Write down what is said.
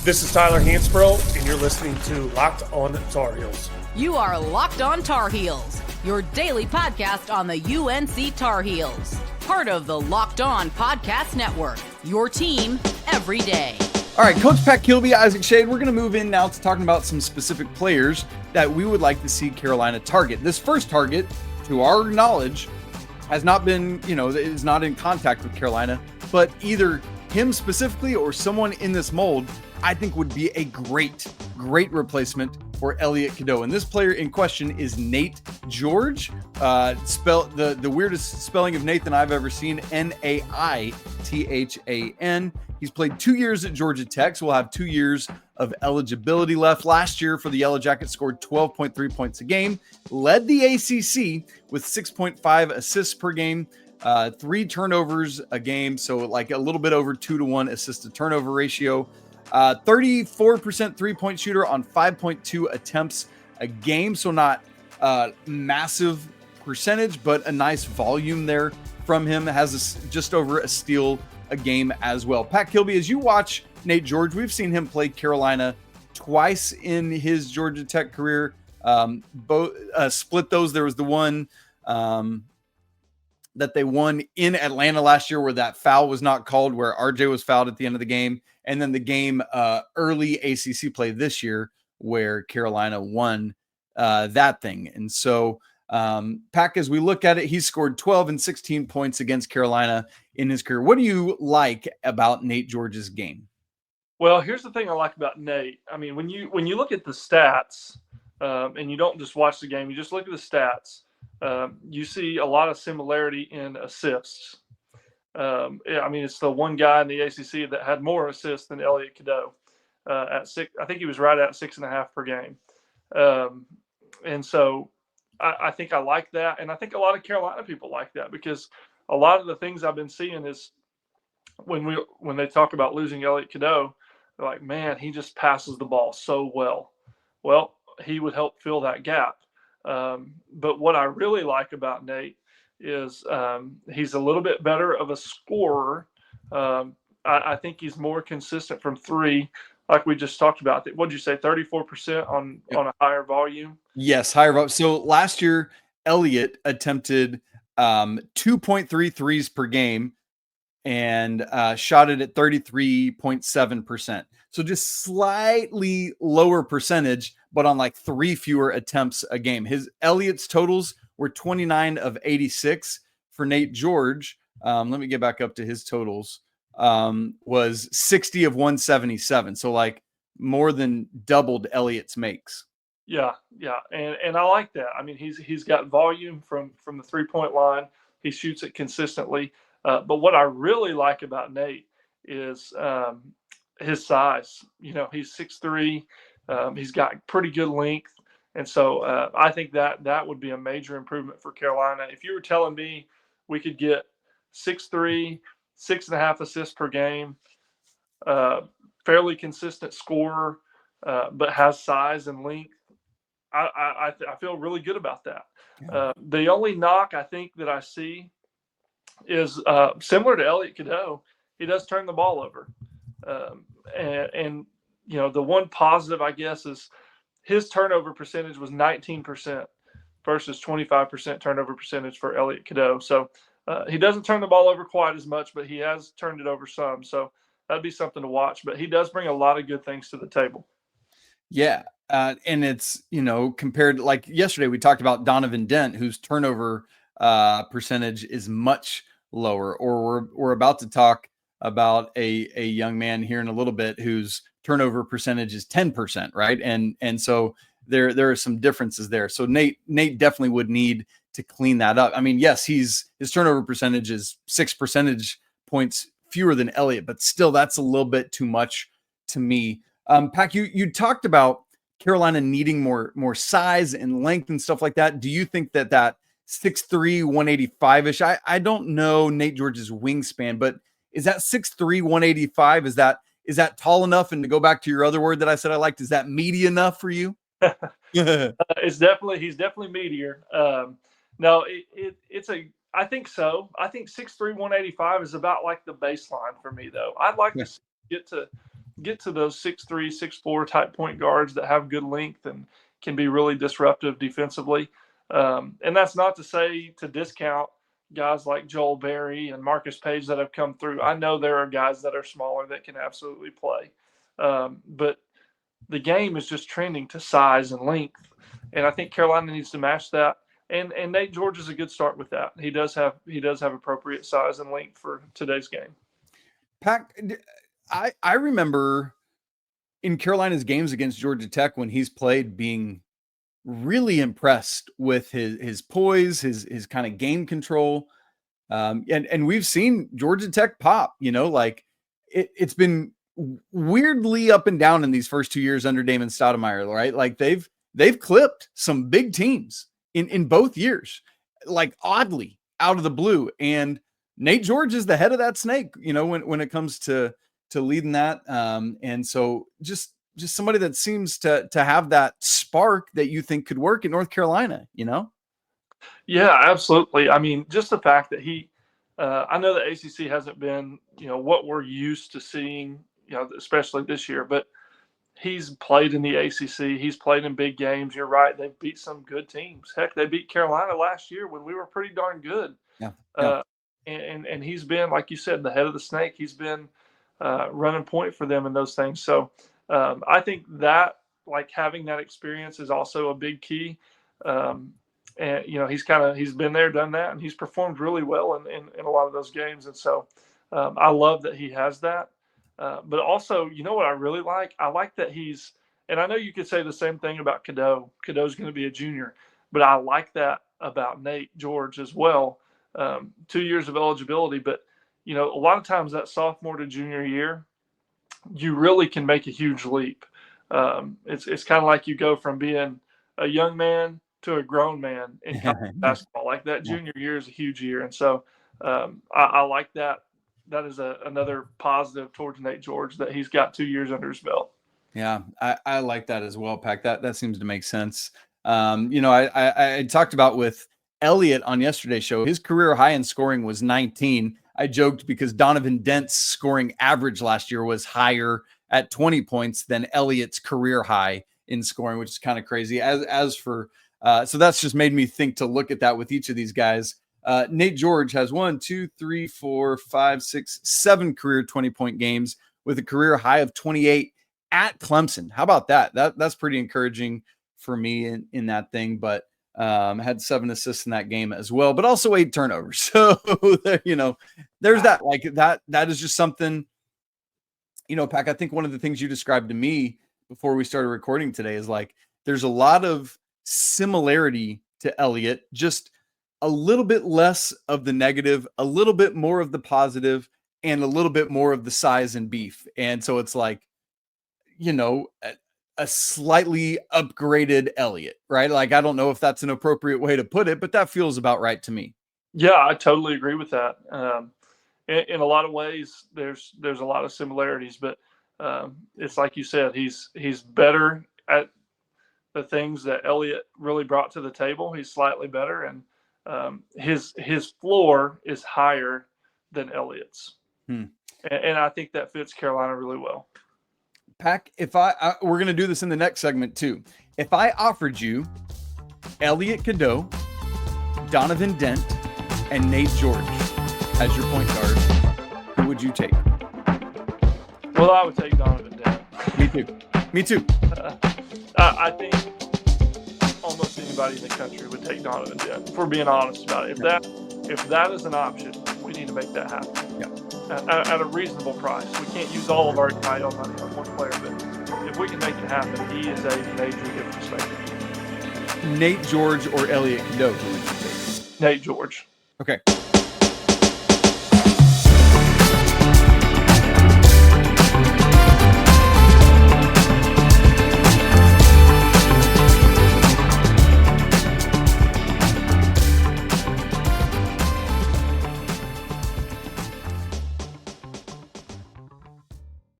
This is Tyler Hansbrough, and you're listening to Locked On Tar Heels. You are Locked On Tar Heels, your daily podcast on the UNC Tar Heels. Part of the Locked On Podcast Network, your team every day. All right, Coach Pat Kilby, Isaac Shade, we're going to move in now to talking about some specific players that we would like to see Carolina target. This first target, to our knowledge, has not been, is not in contact with Carolina, but either him specifically or someone in this mold, I think would be a great replacement for Elliot Cadeau. And this player in question is Nait George. The weirdest spelling of Nathan I've ever seen, Naithan. He's played 2 years at Georgia Tech, so we'll have 2 years of eligibility left. Last year for the Yellow Jackets scored 12.3 points a game, led the ACC with 6.5 assists per game, 3 turnovers a game, so like a little bit over 2-to-1 assist to turnover ratio. 34% three-point shooter on 5.2 attempts a game. So not massive percentage, but a nice volume there from him. Has just over a steal a game as well. Pat Kilby, as you watch Nait George, we've seen him play Carolina twice in his Georgia Tech career. Both split those. There was the one that they won in Atlanta last year where that foul was not called, where RJ was fouled at the end of the game. And then the game early ACC play this year where Carolina won that thing. And so, Pack, as we look at it, he scored 12 and 16 points against Carolina in his career. What do you like about Nait George's game? Well, here's the thing I like about Nate. I mean, when you look at the stats and you don't just watch the game, you just look at the stats, you see a lot of similarity in assists. I mean, it's the one guy in the ACC that had more assists than Elliot Cadeau at 6. I think he was right at 6.5 per game. And so I think I like that. And I think a lot of Carolina people like that because a lot of the things I've been seeing is when they talk about losing Elliot Cadeau, they're like, man, he just passes the ball so well. Well, he would help fill that gap. But what I really like about Nate is he's a little bit better of a scorer. I think he's more consistent from three, like we just talked about. What did you say, 34% on a higher volume? Yes, higher volume. So last year, Elliot attempted 2.3 threes per game and shot it at 33.7%. So just slightly lower percentage, but on like 3 fewer attempts a game. Elliot's totals were 29 of 86. For Nait George, let me get back up to his totals, was 60 of 177. So like more than doubled Elliot's makes. Yeah. And I like that. I mean, he's got volume from the 3-point line. He shoots it consistently. But what I really like about Nate is his size. He's 6'3". He's got pretty good length. And so I think that would be a major improvement for Carolina. If you were telling me we could get 6'3", 6.5 assists per game, fairly consistent scorer, but has size and length, I feel really good about that. Yeah. The only knock I think that I see is similar to Elliot Cadeau. He does turn the ball over. And the one positive, I guess, is his turnover percentage was 19% versus 25% turnover percentage for Elliot Cadeau. So he doesn't turn the ball over quite as much, but he has turned it over some. So that'd be something to watch. But he does bring a lot of good things to the table. Yeah. And it's, compared to, like yesterday, we talked about Donovan Dent, whose turnover percentage is much lower, or we're about to talk about a young man here in a little bit whose turnover percentage is 10%, right? And so there are some differences there. So Nate definitely would need to clean that up. I mean, yes, his turnover percentage is 6 percentage points fewer than Elliot, but still that's a little bit too much to me. Pac, you talked about Carolina needing more size and length and stuff like that. Do you think that 6'3", 185-ish? I don't know Nait George's wingspan, but is that 6'3", 185? Is that tall enough? And to go back to your other word that I said I liked, is that meaty enough for you? He's definitely meatier. No, I think so. I think 6'3", 185 is about like the baseline for me, though. I'd like to get to get to those 6'3", 6'4" type point guards that have good length and can be really disruptive defensively. And that's not to say to discount guys like Joel Berry and Marcus Page that have come through. I know there are guys that are smaller that can absolutely play. But the game is just trending to size and length. And I think Carolina needs to match that. And Nate George is a good start with that. He does have appropriate size and length for today's game. Pack, I remember in Carolina's games against Georgia Tech when he's played being really impressed with his poise, his kind of game control. And we've seen Georgia Tech pop, like it's been weirdly up and down in these first 2 years under Damon Stoudemire, right? Like they've clipped some big teams in both years, like oddly out of the blue. And Nate George is the head of that snake, when it comes to leading that. And so just somebody that seems to have that spark that you think could work in North Carolina, Yeah, absolutely. I mean, just the fact that I know the ACC hasn't been, what we're used to seeing, especially this year, but he's played in the ACC. He's played in big games. You're right. They've beat some good teams. Heck, they beat Carolina last year when we were pretty darn good. Yeah. And he's been, like you said, the head of the snake. He's been running point for them and those things. So I think that, like, having that experience is also a big key. And he's been there, done that, and he's performed really well in a lot of those games. And so I love that he has that. But also, what I really like? I like that and I know you could say the same thing about Cadeau. Cadeau's going to be a junior, but I like that about Nate George as well. 2 years of eligibility, but a lot of times that sophomore to junior year, you really can make a huge leap. It's kind of like you go from being a young man to a grown man in basketball. Like that junior year is a huge year, and so I like that. That is another positive towards Nate George, that he's got 2 years under his belt. Yeah, I like that as well, Pack. That seems to make sense. I talked about with Elliot on yesterday's show, his career high in scoring was 19. I joked because Donovan Dent's scoring average last year was higher at 20 points than Elliot's career high in scoring, which is kind of crazy. So that's just made me think to look at that with each of these guys. Nate George has 1, 2, 3, 4, 5, 6, 7 career 20-point games with a career high of 28 at Clemson. How about that? That's pretty encouraging for me in that thing, but had 7 assists in that game as well, but also 8 turnovers. So, there's that, like that is just something, Pack, I think one of the things you described to me before we started recording today is like, there's a lot of similarity to Elliot, just a little bit less of the negative, a little bit more of the positive, and a little bit more of the size and beef. And so it's like, a slightly upgraded Elliot, right? Like, I don't know if that's an appropriate way to put it, but that feels about right to me. Yeah, I totally agree with that. In a lot of ways, there's a lot of similarities, but it's like you said, he's better at the things that Elliot really brought to the table. He's slightly better, and his floor is higher than Elliot's. And I think that fits Carolina really well. Pack, if we're going to do this in the next segment too. If I offered you Elliot Cadeau, Donovan Dent, and Nate George as your point guard, who would you take? Well, I would take Donovan Dent. Me too. I think almost anybody in the country would take Donovan Dent, if we're being honest about it. If that is an option, we need to make that happen. Yeah. At a reasonable price. We can't use all of our NIL money on one player, but if we can make it happen, he is a major difference maker. Nate George or Elliot Cadeau, who would you take? Nate George. Okay.